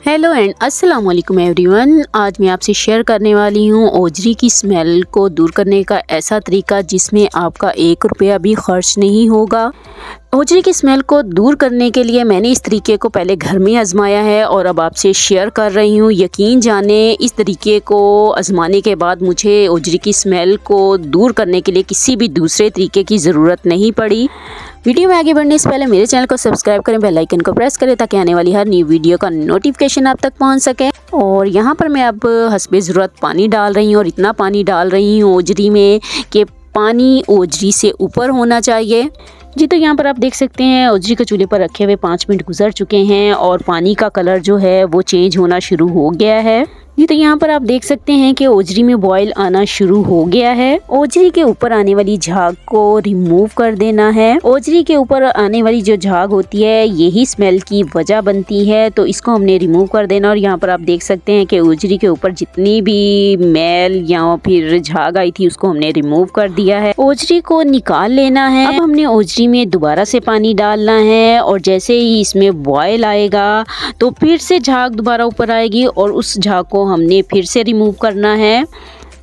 Hello and अस्सलाम वालेकुम everyone. आज मैं आपसे शेयर करने वाली हूँ ओजरी की स्मेल को दूर करने का ऐसा तरीका जिसमें आपका 1 रुपया भी खर्च नहीं होगा। ओजरी की स्मेल को दूर करने के लिए मैंने इस तरीके को पहले घर में आजमाया है और अब आपसे शेयर कर रही हूँ। यकीन जाने इस तरीके को आजमाने के बाद मुझे ओजरी की स्मेल को दूर करने के लिए किसी भी दूसरे तरीके की ज़रूरत नहीं पड़ी। वीडियो में आगे बढ़ने से पहले मेरे चैनल को सब्सक्राइब करें, बेल आइकन को प्रेस करें ताकि आने वाली हर नई वीडियो का नोटिफिकेशन आप तक पहुंच सके। और यहाँ पर मैं अब हस्बे ज़रूरत पानी डाल रही हूँ और इतना पानी डाल रही हूँ ओजरी में कि पानी ओजरी से ऊपर होना चाहिए। जी, तो यहाँ पर आप देख सकते हैं ओजरी के चूल्हे पर रखे हुए 5 मिनट गुजर चुके हैं और पानी का कलर जो है वो चेंज होना शुरू हो गया है। जी, तो यहाँ पर आप देख सकते हैं कि ओजरी में बॉयल आना शुरू हो गया है। ओजरी के ऊपर आने वाली झाग को रिमूव कर देना है। ओजरी के ऊपर आने वाली जो झाग होती है यही स्मेल की वजह बनती है, तो इसको हमने रिमूव कर देना। और यहाँ पर आप देख सकते हैं कि ओजरी के ऊपर जितनी भी मैल या फिर झाग आई थी उसको हमने रिमूव कर दिया है। ओजरी को निकाल लेना है। अब हमने ओजरी में दोबारा से पानी डालना है और जैसे ही इसमें बॉयल आएगा तो फिर से झाग दोबारा ऊपर आएगी और उस झाग को हमने फिर से रिमूव करना है।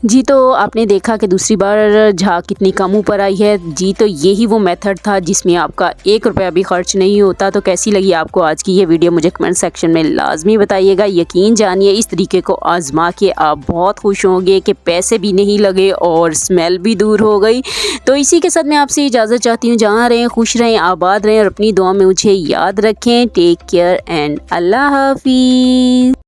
जी, तो आपने देखा कि दूसरी बार झाग कितनी कम ऊपर आई है। जी, तो यही वो मेथड था जिसमें आपका 1 रुपया भी खर्च नहीं होता। तो कैसी लगी आपको आज की ये वीडियो मुझे कमेंट सेक्शन में लाजमी बताइएगा। यकीन जानिए इस तरीके को आजमा के आप बहुत खुश होंगे कि पैसे भी नहीं लगे और स्मेल भी दूर हो गई। तो इसी के साथ मैं आपसे इजाज़त चाहती हूँ। जहाँ रहें खुश रहें, आबाद रहें और अपनी दुआ में मुझे याद रखें। टेक केयर एंड अल्लाह हाफिज़।